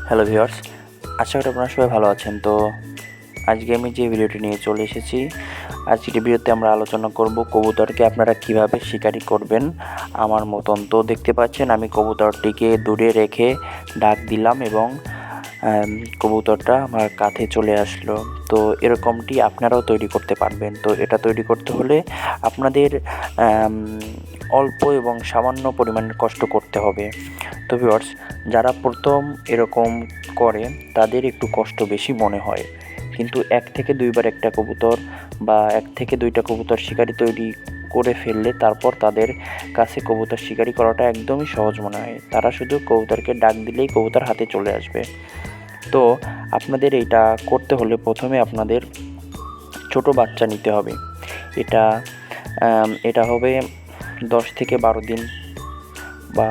Hello viewers, আশা করি আপনারা সবাই ভালো আছেন। তো আজকে আমি যে ভিডিওটি নিয়ে চলে এসেছি, আজকের ভিডিওতে আমরা আলোচনা করব কবুতরকে আপনারা কিভাবে শিকারি করবেন আমার মতন। তো দেখতে পাচ্ছেন আমি কবুতরটিকে দূরে রেখে ডাক দিলাম এবং কবুতরটা আমার কাছে চলে আসলো। তো এরকমটি আপনারাও তৈরি করতে পারবেন। তো এটা তৈরি করতে হলে আপনাদের অল্প এবং সামান্য পরিমাণের কষ্ট করতে হবে। তো ভিউয়ার্স, যারা প্রথম এরকম করে তাদের একটু কষ্ট বেশি মনে হয়, কিন্তু 1 থেকে 2 বার একটা কবুতর বা 1 থেকে 2টা কবুতর শিকারি তৈরি করে ফেললে তারপর তাদের কাছে কবুতর শিকারি করাটা একদমই সহজ মনে হয়। তারা শুধু কবুতরকে ডাক দিলেই কবুতর হাতে চলে আসবে। তো আপনাদের এইটা করতে হলে প্রথমে আপনাদের ছোট বাচ্চা নিতে হবে। এটা এটা হবে 10 থেকে 12 দিন বা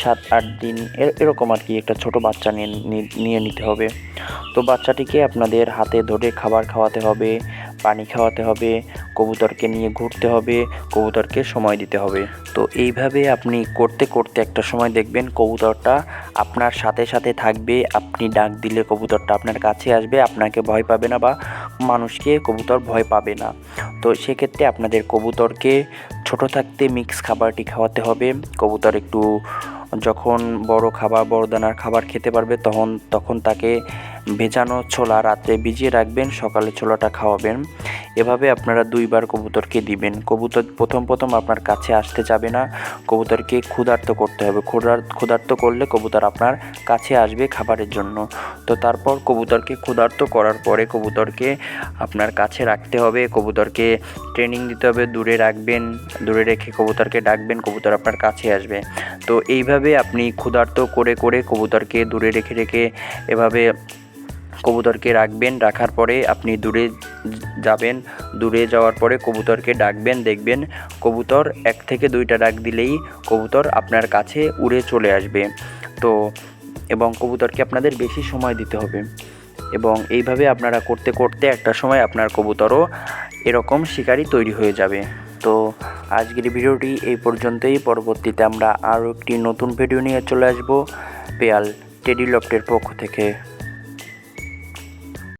7-8 দিন এরকম আর কি। একটা ছোট বাচ্চা নিয়ে নিতে হবে। তো বাচ্চাটিকে আপনাদের হাতে ধরে খাবার খাওয়াতে হবে, পানি খাওয়াতে হবে, কবুতরকে নিয়ে ঘুরতে হবে, কবুতরকে সময় দিতে হবে। তো এইভাবে আপনি করতে করতে একটা সময় দেখবেন কবুতরটা আপনার সাথে সাথে থাকবে। আপনি ডাক দিলে কবুতরটা আপনার কাছে আসবে, আপনাকে ভয় পাবে না বা মানুষকে কবুতর ভয় পাবে না। তো সেক্ষেত্রে আপনাদের কবুতরকে ছোট থাকতে মিক্স খাবারটি খাওয়াতে হবে। কবুতর একটু যখন বড় দানার খাবার খেতে পারবে তখন তাকে ভেজানো ছোলা রাতে ভিজিয়ে রাখবেন, সকালে ছোলাটা খাওয়াবেন। এভাবে আপনারা 2 বার কবুতরকে দিবেন। কবুতর প্রথম আপনার কাছে আসতে যাবে না, কবুতরকে ক্ষুধার্ত করতে হবে। ক্ষুধার্ত করলে কবুতর আপনার কাছে আসবে খাবারের জন্য। তো তারপর কবুতরকে ক্ষুধার্ত করার পরে কবুতরকে আপনার কাছে রাখতে হবে, কবুতরকে ট্রেনিং দিতে হবে। দূরে রাখবেন, দূরে রেখে কবুতরকে ডাকবেন, কবুতর আপনার কাছে আসবে। তো এইভাবে আপনি ক্ষুধার্ত করে করে কবুতরকে দূরে রেখে রেখে এভাবে কবুতরকে রাখবেন। রাখার পরে আপনি দূরে যাবেন, দূরে যাওয়ার পরে কবুতরকে ডাকবেন। দেখবেন কবুতর 1 থেকে 2টা ডাক দিলেই কবুতর আপনার কাছে উড়ে চলে আসবে। তো এবং কবুতরকে আপনাদের বেশি সময় দিতে হবে এবং এইভাবে আপনারা করতে করতে একটা সময় আপনার কবুতরও এরকম শিকারি তৈরি হয়ে যাবে। তো আজকের ভিডিওটি এই পর্যন্তই। পরবর্তীতে আমরা আরও একটি নতুন ভিডিও নিয়ে চলে আসব পেয়াল টেডি লফটের পক্ষ থেকে।